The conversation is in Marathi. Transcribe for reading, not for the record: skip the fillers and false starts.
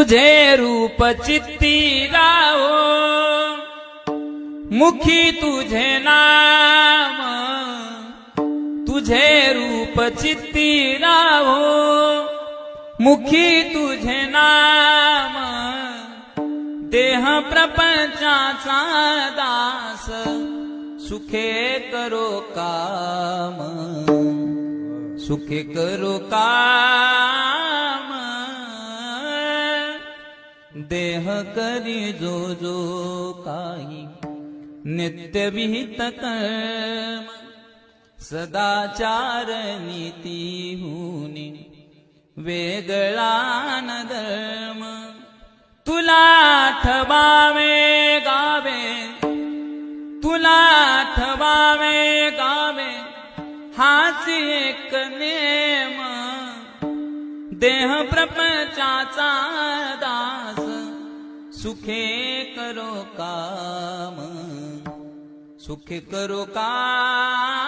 तुझे रूप चित्ती राहो, मुखी तुझे नाम, तुझे रूप चित्ती राहो, मुखी तुझे नाम, देह प्रपंचाचा दास, सुखे करो काम, सुखे करो काम, देह करी जो जो काही नित्य विहित कर्म, सदाचार नीती हुनी वेगळा न धर्म, तुला आठवावे गावे, तुला आठवावे गावे, हाच एक नेम, देह प्रपंचाचा दास, सुखे करो काम, सुखे करो काम.